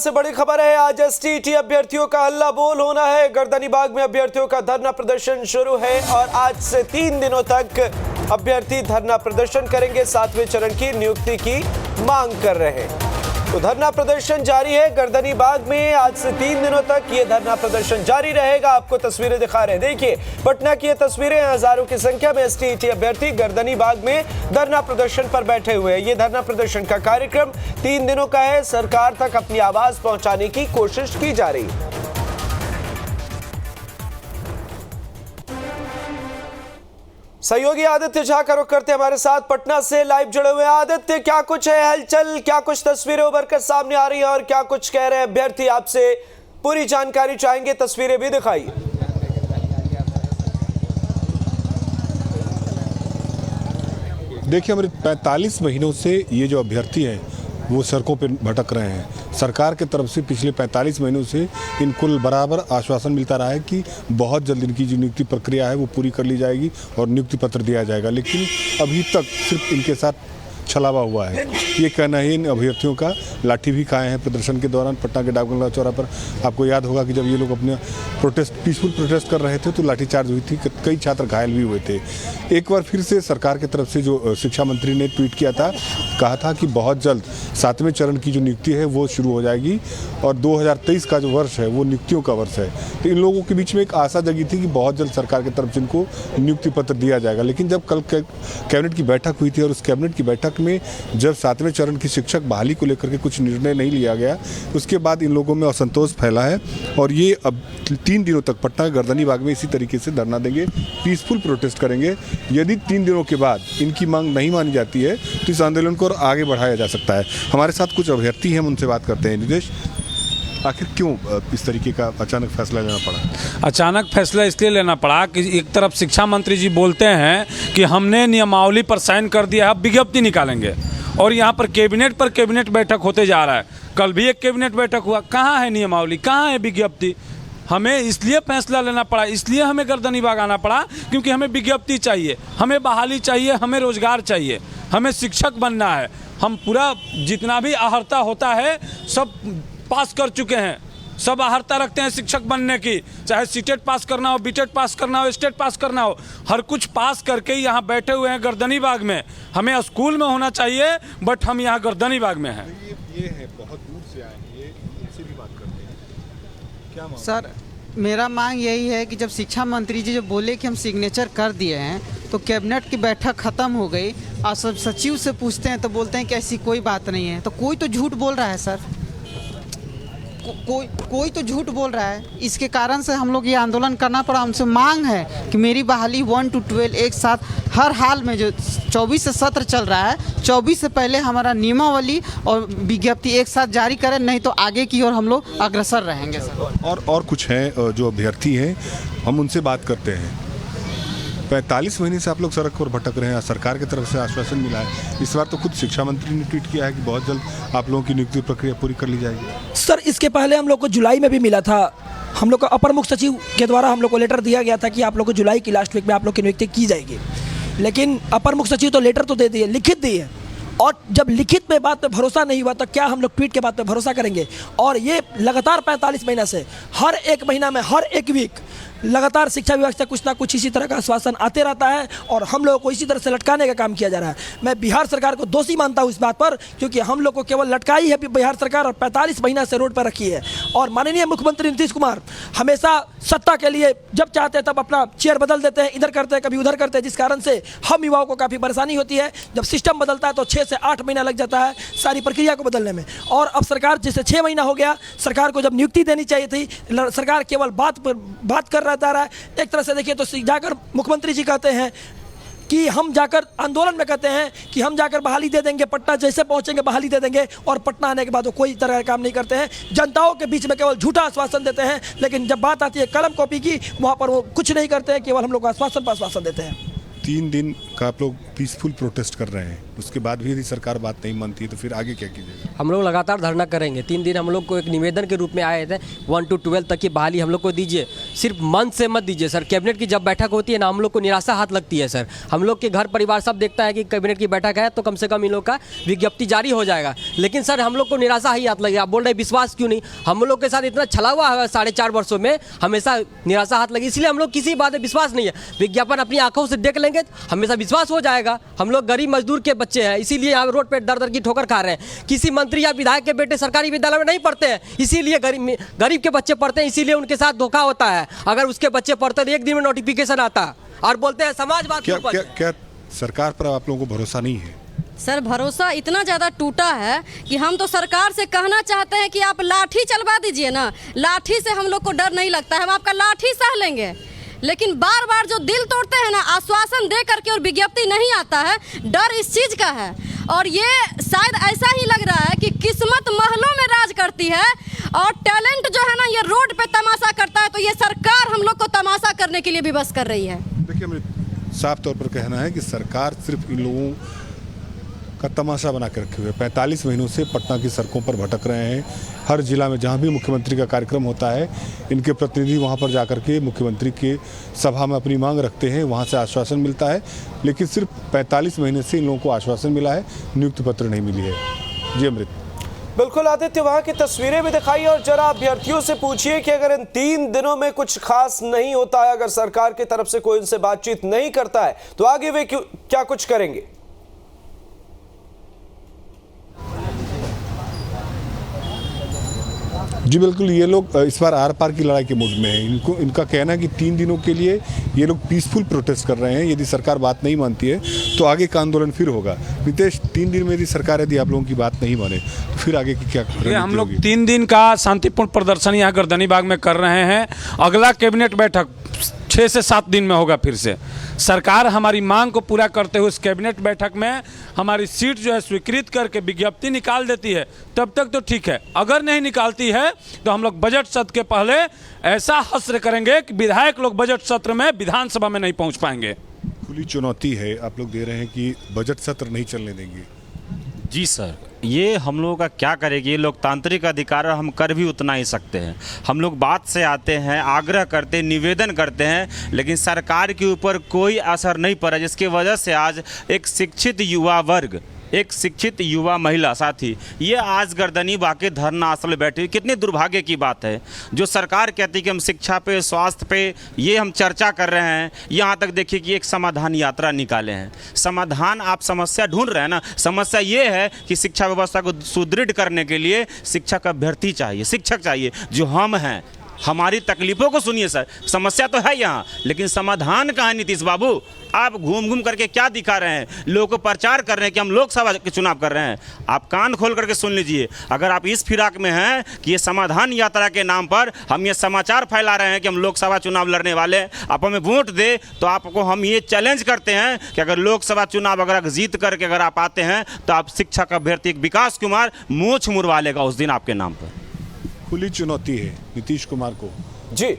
से बड़ी खबर है। आज एसटीईटी अभ्यर्थियों का हल्ला बोल होना है। गर्दनीबाग में अभ्यर्थियों का धरना प्रदर्शन शुरू है और आज से 3 दिनों तक अभ्यर्थी धरना प्रदर्शन करेंगे। 7वें चरण की नियुक्ति की मांग कर रहे हैं। तो धरना प्रदर्शन जारी है। गर्दनीबाग में आज से 3 दिनों तक ये धरना प्रदर्शन जारी रहेगा। आपको तस्वीरें दिखा रहे हैं, देखिए पटना की ये तस्वीरें। हजारों की संख्या में एसटीईटी अभ्यर्थी गर्दनीबाग में धरना प्रदर्शन पर बैठे हुए हैं। ये धरना प्रदर्शन का कार्यक्रम 3 दिनों का है। सरकार तक अपनी आवाज पहुंचाने की कोशिश की जा रही है। सहयोगी आदित्य झा का रुख करते हमारे साथ पटना से लाइव जुड़े हुए। आदित्य, क्या कुछ है हलचल, क्या कुछ तस्वीरें उभर कर सामने आ रही है और क्या कुछ कह रहे हैं अभ्यर्थी? आपसे पूरी जानकारी चाहेंगे, तस्वीरें भी दिखाइए। देखिए, हमारे 45 महीनों से ये जो अभ्यर्थी हैं वो सड़कों पर भटक रहे हैं। सरकार की तरफ से पिछले 45 महीनों से इनको बराबर आश्वासन मिलता रहा है कि बहुत जल्द इनकी जो नियुक्ति प्रक्रिया है वो पूरी कर ली जाएगी और नियुक्ति पत्र दिया जाएगा, लेकिन अभी तक सिर्फ इनके साथ छलावा हुआ है। ये कहना है इन अभ्यर्थियों का। लाठी भी खाए हैं प्रदर्शन के दौरान पटना के डाकबंगला चौराहे पर। आपको याद होगा कि जब ये लोग अपने पीसफुल प्रोटेस्ट कर रहे थे तो लाठीचार्ज हुई थी, कई छात्र घायल भी हुए थे। एक बार फिर से सरकार की तरफ से जो शिक्षा मंत्री ने ट्वीट किया था, कहा था कि बहुत जल्द 7वें चरण की जो नियुक्ति है वो शुरू हो जाएगी और 2023 का जो वर्ष है वो नियुक्तियों का वर्ष है। तो इन लोगों के बीच में एक आशा जगी थी कि बहुत जल्द सरकार की तरफ से इनको नियुक्ति पत्र दिया जाएगा। लेकिन जब कल कैबिनेट की बैठक हुई थी और उस कैबिनेट की बैठक में जब 7वें चरण की शिक्षक बहाली को लेकर के कुछ निर्णय नहीं लिया गया, उसके बाद इन लोगों में असंतोष फैला है और ये अब 3 दिनों तक पटना गर्दनीबाग में इसी तरीके से धरना देंगे, पीसफुल प्रोटेस्ट करेंगे। यदि 3 दिनों के बाद इनकी मांग नहीं मानी जाती है तो इस आंदोलन को और आगे बढ़ाया जा सकता है। हमारे साथ कुछ अभ्यर्थी हैं, हम उनसे बात करते हैं। निदेश, आखिर क्यों इस तरीके का अचानक फैसला लेना पड़ा? अचानक फैसला इसलिए लेना पड़ा कि एक तरफ शिक्षा मंत्री जी बोलते हैं कि हमने नियमावली पर साइन कर दिया है, अब विज्ञप्ति निकालेंगे, और यहाँ पर कैबिनेट बैठक होते जा रहा है। कल भी एक कैबिनेट बैठक हुआ, कहाँ है नियमावली, कहाँ है विज्ञप्ति? हमें इसलिए फैसला लेना पड़ा, इसलिए हमें गर्दनीबाग आना पड़ा क्योंकि हमें विज्ञप्ति चाहिए, हमें बहाली चाहिए, हमें रोजगार चाहिए, हमें शिक्षक बनना है। हम पूरा जितना भी अहर्ता होता है सब पास कर चुके हैं, सब अहर्ता रखते हैं शिक्षक बनने की, चाहे सीटेट पास करना हो, बीटेट पास करना हो, स्टेट पास करना हो, हर कुछ पास करके यहाँ बैठे हुए हैं गर्दनीबाग में। हमें स्कूल में होना चाहिए बट हम यहाँ गर्दनीबाग में हैं। ये है, बहुत दूर से आए हैं, ये इनसे भी बात करते हैं। क्या मांग? सर, मेरा मांग यही है कि जब शिक्षा मंत्री जी जो बोले कि हम सिग्नेचर कर दिए हैं तो कैबिनेट की बैठक ख़त्म हो गई और सब सचिव से पूछते हैं तो बोलते हैं कि ऐसी कोई बात नहीं है। तो कोई तो झूठ बोल रहा है सर, कोई तो झूठ बोल रहा है। इसके कारण से हम लोग ये आंदोलन करना पड़ा। हमसे मांग है कि मेरी बहाली 1 to 12 एक साथ हर हाल में, जो 24 से सत्र चल रहा है, 24 से पहले हमारा नियमावली और विज्ञप्ति एक साथ जारी करें, नहीं तो आगे की ओर हम लोग अग्रसर रहेंगे सर। और कुछ हैं जो अभ्यर्थी हैं, हम उनसे बात करते हैं। 45 महीने से आप लोग सड़क पर भटक रहे हैं, सरकार की तरफ से आश्वासन मिला है। इस बार तो खुद शिक्षा मंत्री ने ट्वीट किया है कि बहुत जल्द आप लोगों की नियुक्ति प्रक्रिया पूरी कर ली जाएगी। सर, इसके पहले हम लोग को जुलाई में भी मिला था। हम लोग को अपर मुख्य सचिव के द्वारा हम लोग को लेटर दिया गया था कि आप लोग को जुलाई की लास्ट वीक में आप लोग की नियुक्ति की जाएगी, लेकिन अपर मुख्य सचिव तो लेटर तो दे दिए, लिखित दी है, और जब लिखित में बात पे भरोसा नहीं हुआ तो क्या हम लोग ट्वीट के बात पे भरोसा करेंगे? और ये लगातार 45 महीना से हर एक महीना में हर एक वीक लगातार शिक्षा विभाग से कुछ ना कुछ इसी तरह का आश्वासन आते रहता है और हम लोगों को इसी तरह से लटकाने का काम किया जा रहा है। मैं बिहार सरकार को दोषी मानता हूँ इस बात पर, क्योंकि हम लोग को केवल लटकाई है बिहार सरकार और 45 महीना से रोड पर रखी है। और माननीय मुख्यमंत्री नीतीश कुमार हमेशा सत्ता के लिए जब चाहते हैं तब अपना चेयर बदल देते हैं, इधर करते हैं कभी उधर करते हैं, जिस कारण से हम युवाओं को काफ़ी परेशानी होती है। जब सिस्टम बदलता है तो 6 से 8 महीना लग जाता है सारी प्रक्रिया को बदलने में। और अब सरकार जैसे 6 महीना हो गया, सरकार को जब नियुक्ति देनी चाहिए थी, सरकार केवल बात कर रहा है। एक तरह से देखिए तो जाकर मुख्यमंत्री जी कहते हैं कि हम जाकर आंदोलन में कहते हैं कि हम जाकर बहाली दे देंगे, पटना जैसे पहुंचेंगे बहाली दे देंगे, और पटना आने के बाद वो कोई तरह का काम नहीं करते हैं। जनताओं के बीच में केवल झूठा आश्वासन देते हैं, लेकिन जब बात आती है कलम कॉपी की, वहाँ पर वो कुछ नहीं करते हैं, केवल हम लोग आश्वासन पर आश्वासन देते हैं। 3 दिन का आप लोग पीसफुल प्रोटेस्ट कर रहे हैं, उसके बाद भी यदि सरकार बात नहीं मानती है तो फिर आगे क्या कीजिएगा? हम लोग लगातार धरना करेंगे। 3 दिन हम लोग को एक निवेदन के रूप में आए थे 1 to 12 तक की बहाली हम लोग को दीजिए, सिर्फ मन से मत दीजिए सर। कैबिनेट की जब बैठक होती है ना, हम लोग को निराशा हाथ लगती है सर। हम लोग के घर परिवार सब देखता है कि कैबिनेट की बैठक है तो कम से कम इन लोग का विज्ञप्ति जारी हो जाएगा, लेकिन सर हम लोग को निराशा ही हाथ लगी। आप बोल रहे विश्वास क्यों नहीं? हम लोग के साथ इतना छला हुआ है 4.5 वर्षों में, हमेशा निराशा हाथ लगी, इसलिए हम लोग किसी बात में विश्वास नहीं है। विज्ञापन अपनी आंखों से देख लेंगे हमेशा विश्वास हो जाएगा। हम लोग गरीब मजदूर के बच्चे हैं, इसीलिए यहाँ रोड पे दर दर की ठोकर खा रहे हैं। किसी मंत्री या विधायक के बेटे सरकारी विद्यालय में नहीं पढ़ते हैं, इसीलिए गरीब के बच्चे पढ़ते हैं, इसीलिए उनके साथ धोखा होता है। अगर उसके बच्चे पढ़ते तो एक दिन में नोटिफिकेशन आता और बोलते हैं समाजवाद के ऊपर। क्या सरकार पर आप लोगों को भरोसा नहीं है? सर भरोसा इतना ज़्यादा टूटा है कि हम तो सरकार से कहना चाहते हैं कि आप लाठी चलवा दीजिए ना। लाठी से हम लोग को डर नहीं लगता है, हम आपका लाठी सह लेंगे, लेकिन बार बार जो दिल तोड़ते हैं ना, आश्वासन दे करके और विज्ञप्ति नहीं आता है, डर इस चीज़ का है। और ये शायद ऐसा ही लग रहा है कि किस्मत महलों में राज करती है और टैलेंट जो है ना ये रोड पे तमाशा करता है, तो ये सरकार हम लोग को तमाशा करने के लिए विवश कर रही है। देखिए, हमें साफ तौर पर कहना है कि सरकार सिर्फ इन लोगों का तमाशा बना के रखे हुए 45 महीनों से पटना की सड़कों पर भटक रहे हैं। हर जिला में जहां भी मुख्यमंत्री का कार्यक्रम होता है, इनके प्रतिनिधि वहां पर जाकर के मुख्यमंत्री के सभा में अपनी मांग रखते हैं, वहां से आश्वासन मिलता है, लेकिन सिर्फ 45 महीने से इन लोगों को आश्वासन मिला है, नियुक्ति पत्र नहीं मिली है। जी अमृत। बिल्कुल आदित्य, वहां की तस्वीरें भी दिखाई और जरा अभ्यर्थियों से पूछिए कि अगर इन 3 दिनों में कुछ खास नहीं होता है, अगर सरकार की तरफ से कोई उनसे बातचीत नहीं करता है, तो आगे वे क्या कुछ करेंगे? जी बिल्कुल, ये लोग इस बार आर पार की लड़ाई के मूड में हैं। इनका कहना है कि 3 दिनों के लिए ये लोग पीसफुल प्रोटेस्ट कर रहे हैं। यदि सरकार बात नहीं मानती है तो आगे का आंदोलन फिर होगा। नितेश, 3 दिन में यदि सरकार यदि आप लोगों की बात नहीं माने तो फिर आगे की क्या रणनीति हम लोग होगी? 3 दिन का शांतिपूर्ण प्रदर्शन यहाँ गर्दनी बाग में कर रहे हैं। अगला कैबिनेट बैठक 6 से 7 दिन में होगा। फिर से सरकार हमारी मांग को पूरा करते हुए इस कैबिनेट बैठक में हमारी सीट जो है स्वीकृत करके विज्ञप्ति निकाल देती है, तब तक तो ठीक है। अगर नहीं निकालती है तो हम लोग बजट सत्र के पहले ऐसा हश्र करेंगे कि विधायक लोग बजट सत्र में विधानसभा में नहीं पहुंच पाएंगे। खुली चुनौती है, आप लोग दे रहे हैं कि बजट सत्र नहीं चलने देंगे। जी सर, ये हम लोगों का क्या करेगी, ये लोकतांत्रिक अधिकार हम कर भी उतना ही सकते हैं। हम लोग बात से आते हैं, आग्रह करते हैं, निवेदन करते हैं, लेकिन सरकार के ऊपर कोई असर नहीं पड़ा, जिसकी वजह से आज एक शिक्षित युवा वर्ग, एक शिक्षित युवा महिला साथी ये आज गर्दनी बाके धरना आश्रम में बैठी। कितनी दुर्भाग्य की बात है, जो सरकार कहती है कि हम शिक्षा पे, स्वास्थ्य पे ये हम चर्चा कर रहे हैं, यहाँ तक देखिए कि एक समाधान यात्रा निकाले हैं। समाधान, आप समस्या ढूंढ रहे हैं ना, समस्या ये है कि शिक्षा व्यवस्था को सुदृढ़ करने के लिए शिक्षक अभ्यर्थी चाहिए, शिक्षक चाहिए, जो हम हैं। हमारी तकलीफ़ों को सुनिए सर, समस्या तो है यहाँ, लेकिन समाधान कहाँ है नीतीश बाबू? आप घूम घूम करके क्या दिखा रहे हैं? लोगों को प्रचार कर रहे हैं कि हम लोकसभा के चुनाव कर रहे हैं। आप कान खोल करके सुन लीजिए, अगर आप इस फिराक में हैं कि ये समाधान यात्रा के नाम पर हम ये समाचार फैला रहे हैं कि हम लोकसभा चुनाव लड़ने वाले, आप हमें वोट दे, तो आपको हम ये चैलेंज करते हैं कि अगर लोकसभा चुनाव अगर जीत करके अगर आप आते हैं तो आप शिक्षक अभ्यर्थी विकास कुमार मूंछ मुड़वा लेगा उस दिन आपके नाम पर। खुली चुनौती है नीतीश कुमार को। जी